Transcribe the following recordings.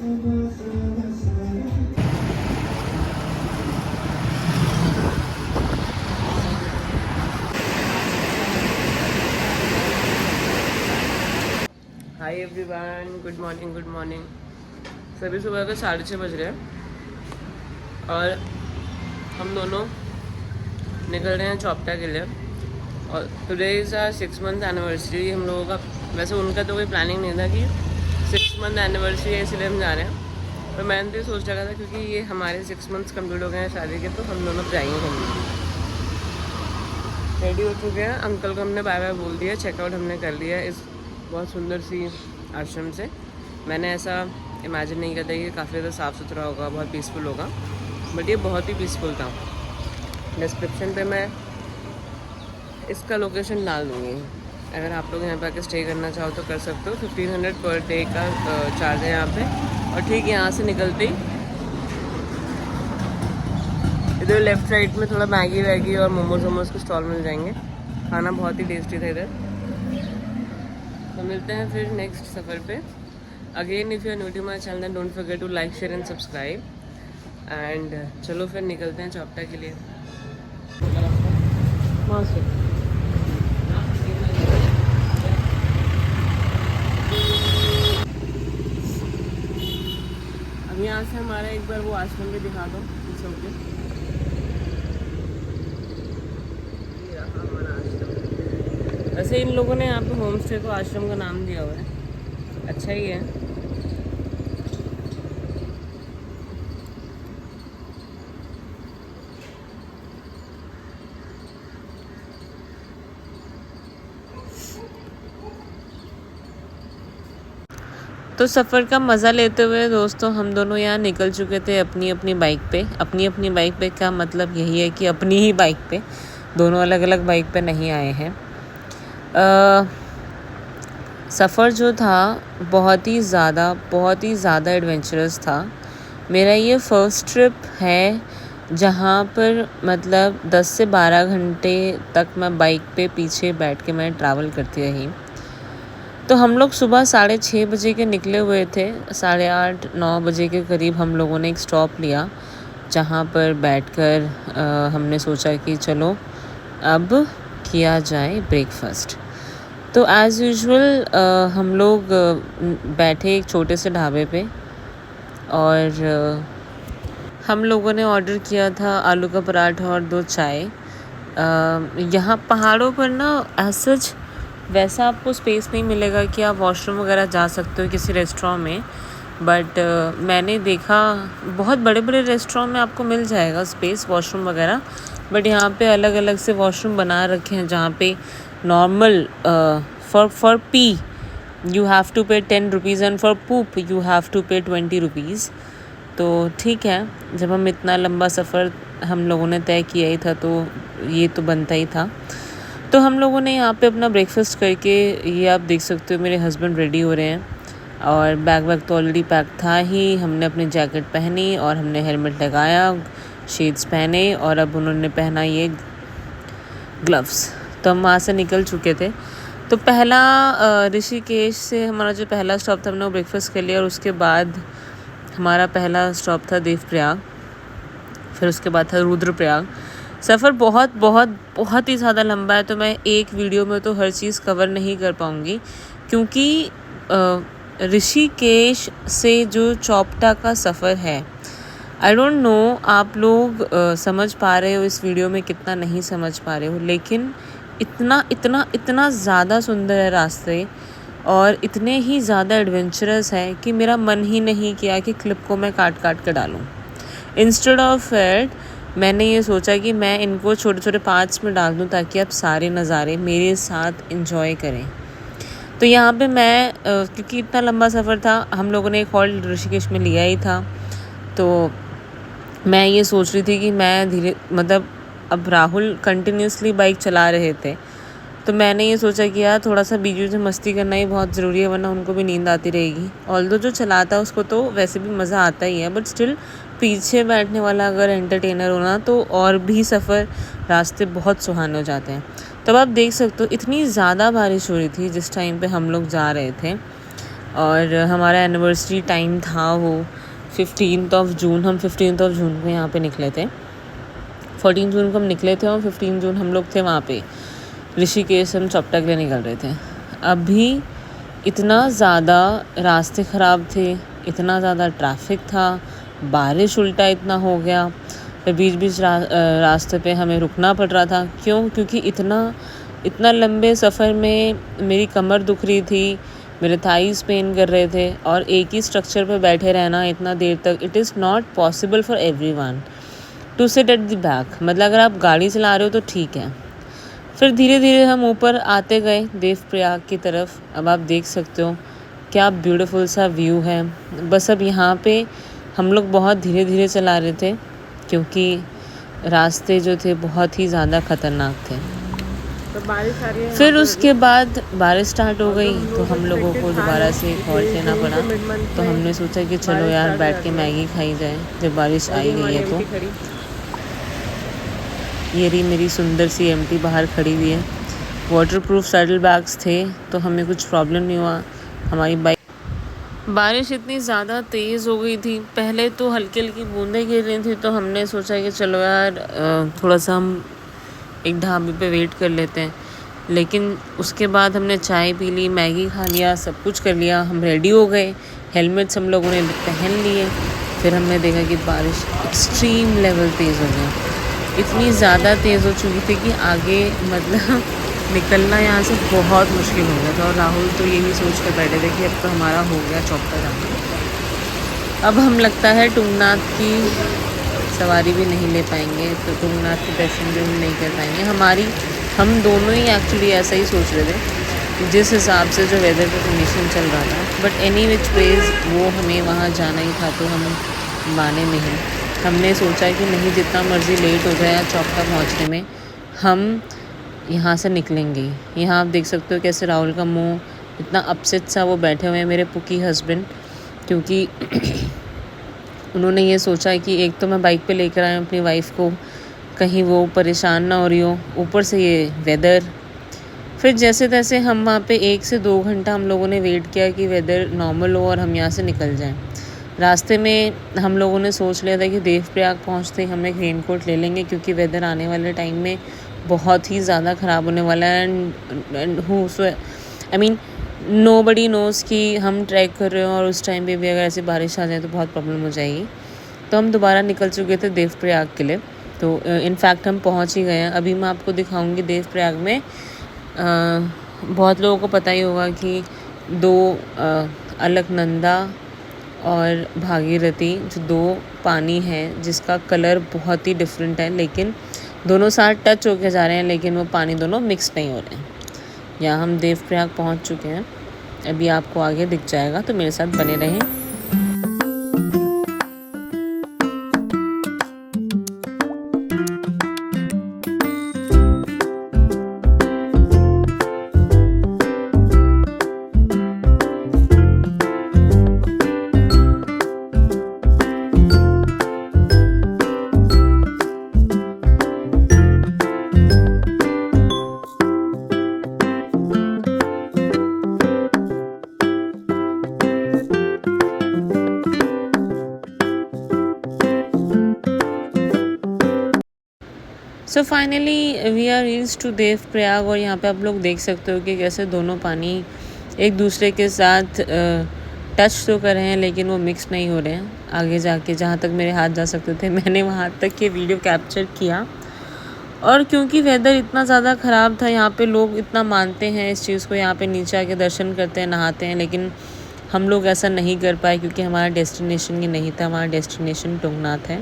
Hi everyone, good morning good morning. सभी सुबह के 6:30 बज रहे हैं और हम दोनों निकल रहे हैं चौपटा के लिए। और today is our 6 month anniversary. हम लोगों का वैसे उनका तो कोई प्लानिंग नहीं था कि 6 मंथ एनिवर्सरी है इसलिए हम जा रहे हैं, पर मैंने तो सोच रखा था क्योंकि ये हमारे 6 मंथ्स कम्प्लीट हो गए हैं शादी के, तो हम दोनों जाएंगे घूमने। रेडी हो चुके हैं, अंकल को हमने बाय बाय बोल दिया, चेकआउट हमने कर लिया है इस बहुत सुंदर सी आश्रम से। मैंने ऐसा इमेजिन नहीं किया था कि काफ़ी ज़्यादा साफ़ सुथरा होगा, बहुत पीसफुल होगा, बट ये बहुत ही पीसफुल था। डिस्क्रिप्शन पे मैं इसका लोकेशन डाल दूँगी, अगर आप लोग यहाँ पे आके स्टे करना चाहो तो कर सकते हो। 1500 पर डे का चार्ज है यहाँ पे। और ठीक यहाँ से निकलते ही इधर लेफ्ट साइड में थोड़ा मैगी वैगी और मोमोज वोमोज के स्टॉल मिल जाएंगे। खाना बहुत ही टेस्टी था इधर। तो मिलते हैं फिर नेक्स्ट सफ़र पे। Again if you are new to my channel don't forget to like share and subscribe. And चलो फिर निकलते हैं चौपटा के लिए। अब यहाँ से हमारा एक बार वो आश्रम भी दिखा दो पीछे होके। वैसे इन लोगों ने यहाँ पे होम स्टे को आश्रम का नाम दिया हुआ है, अच्छा ही है। तो सफ़र का मज़ा लेते हुए दोस्तों हम दोनों यहाँ निकल चुके थे अपनी अपनी बाइक पे। अपनी अपनी बाइक पे का मतलब यही है कि अपनी ही बाइक पे, दोनों अलग अलग बाइक पे नहीं आए हैं। सफ़र जो था बहुत ही ज़्यादा एडवेंचरस था। मेरा ये फ़र्स्ट ट्रिप है जहाँ पर मतलब 10 से 12 घंटे तक मैं बाइक पे पीछे बैठ के मैं ट्रैवल करती रही। तो हम लोग सुबह 6:30 बजे के निकले हुए थे। 8:30-9 बजे के करीब हम लोगों ने एक स्टॉप लिया जहाँ पर बैठकर हमने सोचा कि चलो अब किया जाए ब्रेकफास्ट। तो एज़ यूजुअल हम लोग बैठे एक छोटे से ढाबे पे और हम लोगों ने ऑर्डर किया था आलू का पराठा और 2 चाय। यहाँ पहाड़ों पर ना सच वैसा आपको स्पेस नहीं मिलेगा कि आप वॉशरूम वगैरह जा सकते हो किसी रेस्टोरेंट में, बट मैंने देखा बहुत बड़े बड़े रेस्टोरेंट में आपको मिल जाएगा स्पेस वॉशरूम वगैरह, बट यहाँ पे अलग अलग से वॉशरूम बना रखे हैं जहाँ पे normal for pee you have to pay 10 rupees and for poop you have to pay 20 rupees. तो ठीक है, जब हम इतना लंबा सफ़र हम लोगों ने तय किया ही था तो ये तो बनता ही था। तो हम लोगों ने यहाँ पे अपना ब्रेकफास्ट करके, ये आप देख सकते हो मेरे हस्बैंड रेडी हो रहे हैं और बैग वैग तो ऑलरेडी पैक था ही। हमने अपनी जैकेट पहनी और हमने हेलमेट लगाया, शेड्स पहने और अब उन्होंने पहना ये ग्लव्स। तो हम वहाँ से निकल चुके थे। तो पहला ऋषिकेश से हमारा जो पहला स्टॉप था हमने वो ब्रेकफास्ट कर लिया और उसके बाद हमारा पहला स्टॉप था देवप्रयाग, फिर उसके बाद था रुद्रप्रयाग। सफ़र बहुत ही ज़्यादा लंबा है, तो मैं एक वीडियो में तो हर चीज़ कवर नहीं कर पाऊँगी क्योंकि ऋषिकेश से जो चौपटा का सफ़र है, आई डोंट नो आप लोग समझ पा रहे हो इस वीडियो में कितना नहीं समझ पा रहे हो, लेकिन इतना ज़्यादा सुंदर है रास्ते और इतने ही ज़्यादा एडवेंचरस है कि मेरा मन ही नहीं किया कि क्लिप को मैं काट कर डालूं। इंस्टेड ऑफ इट मैंने ये सोचा कि मैं इनको छोटे छोटे पार्ट्स में डाल दूं ताकि आप सारे नज़ारे मेरे साथ एंजॉय करें। तो यहाँ पे मैं क्योंकि इतना लंबा सफ़र था, हम लोगों ने एक हॉल्ट ऋषिकेश में लिया ही था, तो मैं ये सोच रही थी कि मैं अब राहुल कंटिन्यूसली बाइक चला रहे थे, तो मैंने ये सोचा कि यार थोड़ा सा बीच बीच में मस्ती करना ही बहुत ज़रूरी है, वरना उनको भी नींद आती रहेगी। ऑल्दो जो चलाता है उसको तो वैसे भी मज़ा आता ही है, बट स्टिल पीछे बैठने वाला अगर एंटरटेनर होना तो और भी सफ़र रास्ते बहुत सुहाने हो जाते हैं। तब आप देख सकते हो इतनी ज़्यादा बारिश हो रही थी जिस टाइम पे हम लोग जा रहे थे। और हमारा एनिवर्सरी टाइम था वो 15 जून। हम 15 जून को यहाँ पे निकले थे। 14 जून को हम निकले थे और 15 जून हम लोग थे वहाँ पे ऋषिकेश। हम चोपटा के लिए निकल रहे थे। अभी इतना ज़्यादा रास्ते ख़राब थे, इतना ज़्यादा ट्रैफिक था, बारिश उल्टा इतना हो गया, फिर बीच बीच रास्ते पे हमें रुकना पड़ रहा था। क्योंकि इतना लंबे सफ़र में मेरी कमर दुख रही थी, मेरे थाइस पेन कर रहे थे, और एक ही स्ट्रक्चर पे बैठे रहना इतना देर तक, it is not possible for everyone to sit at the back. मतलब अगर आप गाड़ी चला रहे हो तो ठीक है। फिर धीरे धीरे हम ऊपर आते गए देवप्रयाग की तरफ। अब आप देख सकते हो क्या ब्यूटीफुल सा व्यू है। बस अब यहाँ पे हम लोग बहुत धीरे धीरे चला रहे थे क्योंकि रास्ते जो थे बहुत ही ज़्यादा ख़तरनाक थे। तो बारिश आ रही है। फिर उसके बाद बारिश स्टार्ट हो गई तो हम लोगों को दोबारा से एक हॉल्ट लेना पड़ा। तो हमने सोचा कि चलो यार बैठ के मैगी खाई जाए जब बारिश आई गई है। तो ये रही मेरी सुंदर सी एमटी बाहर खड़ी हुई है। वाटरप्रूफ सैडल बैग्स थे तो हमें कुछ प्रॉब्लम नहीं हुआ। हमारी बाइक, बारिश इतनी ज़्यादा तेज़ हो गई थी, पहले तो हल्की हल्की बूंदें गिर रही थी, तो हमने सोचा कि चलो यार थोड़ा सा हम एक ढाबे पे वेट कर लेते हैं। लेकिन उसके बाद हमने चाय पी ली, मैगी खा लिया, सब कुछ कर लिया, हम रेडी हो गए, हेलमेट्स हम लोगों ने पहन लिए। फिर हमने देखा कि बारिश एक्सट्रीम लेवल तेज़ हो गया। इतनी ज़्यादा तेज़ हो चुकी थी कि आगे मतलब निकलना यहाँ से बहुत मुश्किल हो गया था। और राहुल तो यही सोच कर बैठे थे कि अब तो हमारा हो गया चोपटा जाना। अब हम लगता है तुंगनाथ की सवारी भी नहीं ले पाएंगे, तो तुंगनाथ के दर्शन भी हम नहीं कर पाएंगे। हम दोनों ही एक्चुअली ऐसा ही सोच रहे थे जिस हिसाब से जो वेदर का कंडीशन चल रहा था। बट एनी विच वेज वो हमें वहाँ जाना ही था, तो हम माने नहीं। हमने सोचा कि नहीं, जितना मर्ज़ी लेट हो जाए चोपटा पहुँचने में, हम यहाँ से निकलेंगे। यहाँ आप देख सकते हो कैसे राहुल का मुंह इतना अपसेट सा वो बैठे हुए हैं, मेरे पुकी हस्बैंड, क्योंकि उन्होंने ये सोचा कि एक तो मैं बाइक पे लेकर आया हूँ अपनी वाइफ को, कहीं वो परेशान ना हो रही हो, ऊपर से ये वेदर। फिर जैसे तैसे हम वहाँ पे 1 से 2 घंटा हम लोगों ने वेट किया कि वेदर नॉर्मल हो और हम यहाँ से निकल जाएं। रास्ते में हम लोगों ने सोच लिया था कि देवप्रयाग पहुँचते हम एक रेनकोट ले लेंगे, क्योंकि वेदर आने वाले टाइम में बहुत ही ज़्यादा ख़राब होने वाला है। And who so I mean nobody nose कि हम ट्रैक कर रहे हो और उस टाइम पे भी अगर ऐसी बारिश आ जाए तो बहुत प्रॉब्लम हो जाएगी। तो हम दोबारा निकल चुके थे देवप्रयाग के लिए। तो इनफैक्ट हम पहुंच ही गए हैं। अभी मैं आपको दिखाऊंगी देवप्रयाग में। बहुत लोगों को पता ही होगा कि 2 अलकनंदा और भागीरथी जो 2 पानी है जिसका कलर बहुत ही डिफरेंट है, लेकिन दोनों साथ टच होके जा रहे हैं, लेकिन वो पानी दोनों मिक्स नहीं हो रहे हैं। यहाँ हम देवप्रयाग पहुँच चुके हैं। अभी आपको आगे दिख जाएगा, तो मेरे साथ बने रहें। So finally we are reach to Devprayag. और यहाँ पे आप लोग देख सकते हो कि कैसे दोनों पानी एक दूसरे के साथ टच तो कर रहे हैं, लेकिन वो मिक्स नहीं हो रहे हैं। आगे जाके जहाँ तक मेरे हाथ जा सकते थे मैंने वहाँ तक ये वीडियो कैप्चर किया। और क्योंकि वेदर इतना ज़्यादा ख़राब था, यहाँ पे लोग इतना मानते हैं इस चीज़ को, यहाँ पे नीचे आके दर्शन करते हैं, नहाते हैं, लेकिन हम लोग ऐसा नहीं कर पाए क्योंकि हमारा डेस्टिनेशन ये नहीं था। हमारा डेस्टिनेशन तुंगनाथ है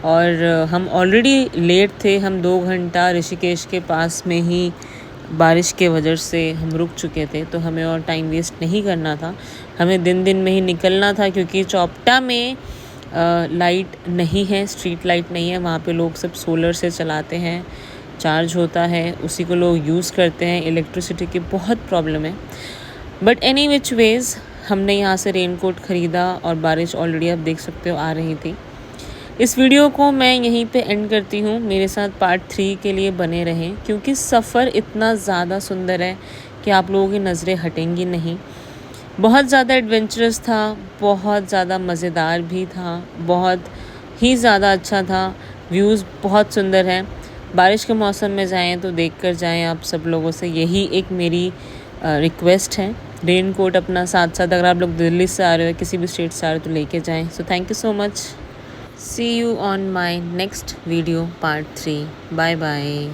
और हम ऑलरेडी लेट थे। हम 2 घंटा ऋषिकेश के पास में ही बारिश के वजह से हम रुक चुके थे, तो हमें और टाइम वेस्ट नहीं करना था। हमें दिन में ही निकलना था, क्योंकि चोपटा में लाइट नहीं है, स्ट्रीट लाइट नहीं है। वहाँ पे लोग सब सोलर से चलाते हैं, चार्ज होता है, उसी को लोग यूज़ करते हैं। इलेक्ट्रिसिटी की बहुत प्रॉब्लम है। बट एनी विच वेज़ हमने यहाँ से रेनकोट ख़रीदा और बारिश ऑलरेडी आप देख सकते हो आ रही थी। इस वीडियो को मैं यहीं पे एंड करती हूँ। मेरे साथ पार्ट 3 के लिए बने रहें, क्योंकि सफ़र इतना ज़्यादा सुंदर है कि आप लोगों की नज़रें हटेंगी नहीं। बहुत ज़्यादा एडवेंचरस था, बहुत ज़्यादा मज़ेदार भी था, बहुत ही ज़्यादा अच्छा था। व्यूज़ बहुत सुंदर हैं। बारिश के मौसम में जाएँ तो देख कर जाएँ। आप सब लोगों से यही एक मेरी रिक्वेस्ट है। रेन कोट अपना साथ साथ, अगर आप लोग दिल्ली से आ रहे हो, किसी भी स्टेट से आ रहे हो तो लेके जाएँ। So thank you so much. See you on my next video part 3। Bye bye.